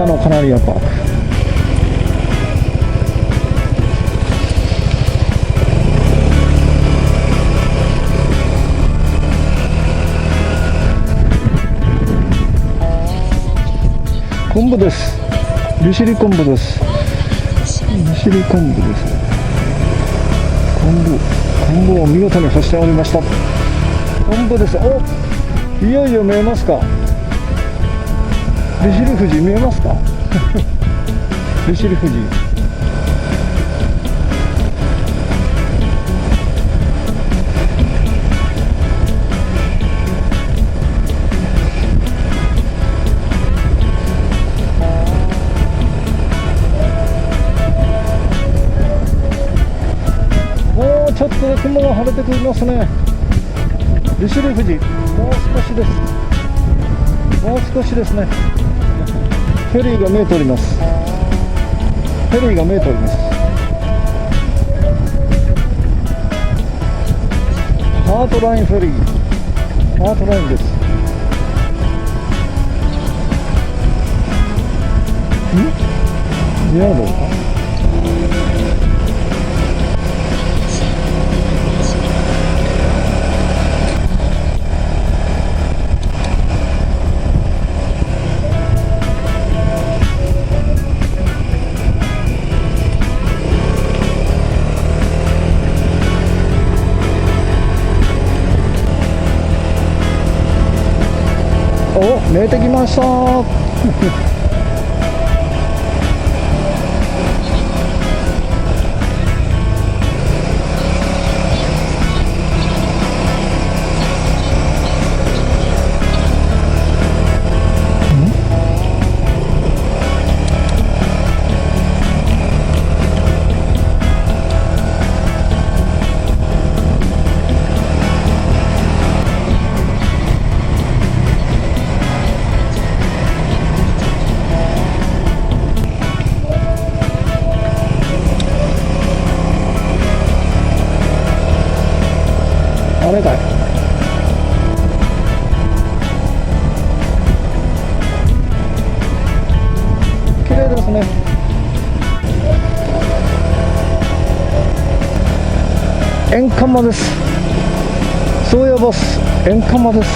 北のカナリアパーク。昆布です。利尻昆布です。利尻昆布です。昆布を見事に干しておりました。昆布です。お、いよいよ見えますか。利尻富士見えますか利尻富士。もうちょっとで雲が晴れてくりますね。利尻富士、もう少しです。もう少しですね。フェリーが見えております。フェリーが見えております。ハートラインフェリー、ハートラインです。見えるのか。お、見えてきましたあれかい。綺麗ですね。エンカマです。そうやボス、エンカマです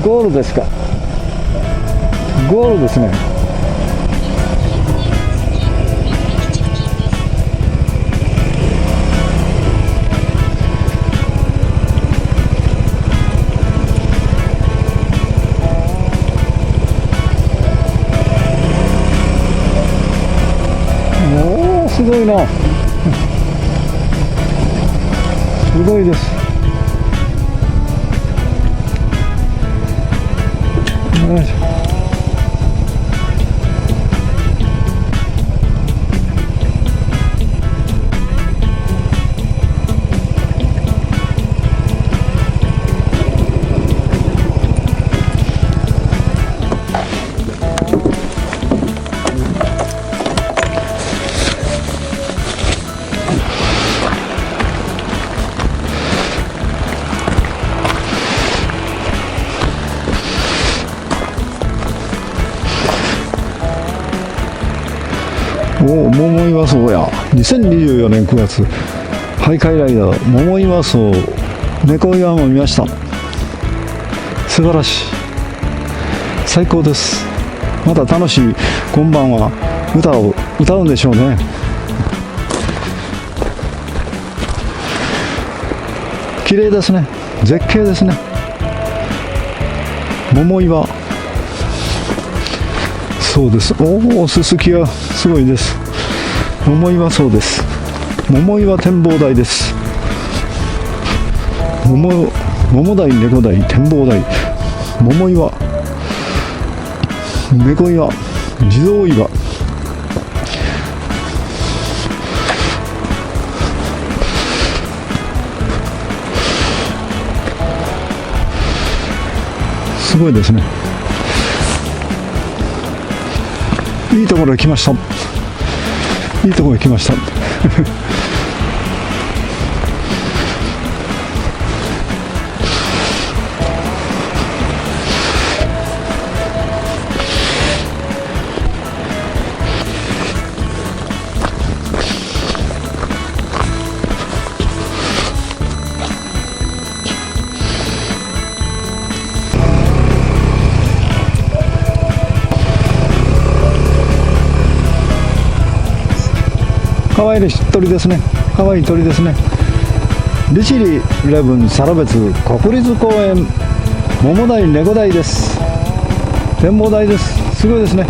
ゴールですか。ゴールですね。おー、すごいなすごいです。よいしょ。おお、桃岩荘や。2024年9月ハイカイライダー桃岩荘猫岩も見ました。素晴らしい、最高です。また楽しい今晩は歌を歌うんでしょうね。綺麗ですね。絶景ですね。桃岩、そうです。おお、すすきがすごいです。桃岩そうです。桃岩展望台です。桃台、猫台、展望台、桃岩、猫岩、地蔵岩、すごいですね。いいところへ来ました。いいところへ来ました。かわいい鳥ですね。かわいい鳥ですね。利尻礼文更別国立公園桃台猫台です。展望台です。すごいですね。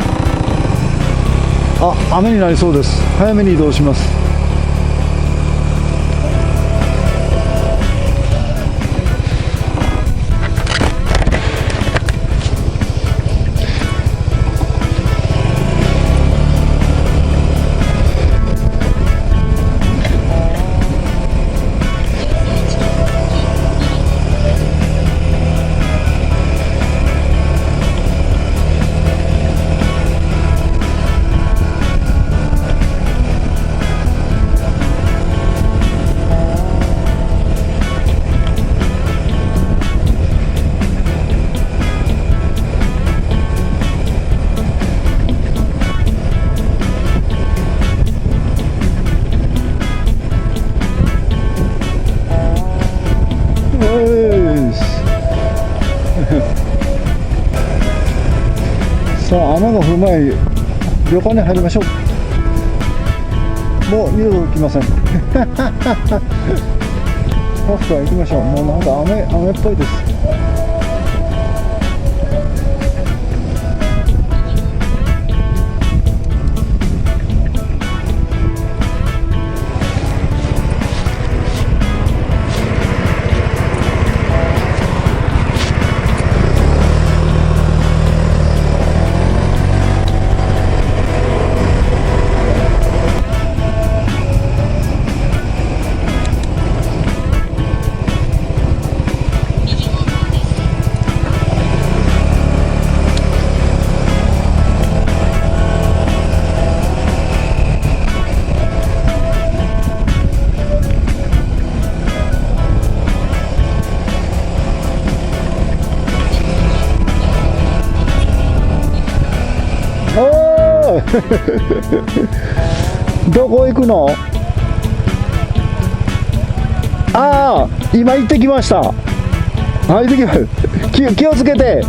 あ、雨になりそうです。早めに移動します。さあ、雨が降る前に旅館に入りましょう。もう二度と来ません。ホストは行きましょう。もうなんか雨っぽいです。どこ行くの？ああ、今行ってきました。行ってきました。気をつけて。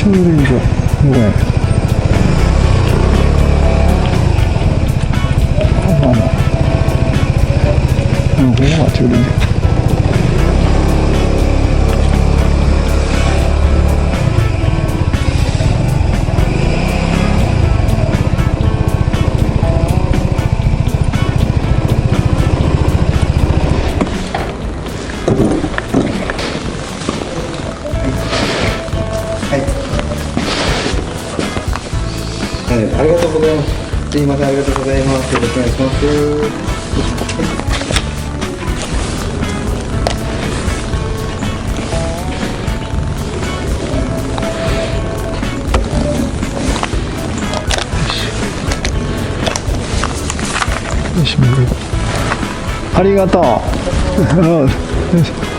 駐輪場、これ。ここが駐輪場。ありがとうございます。すいません、ありがとうございます。よろしくお願いします。よし、ありがとう。うんよし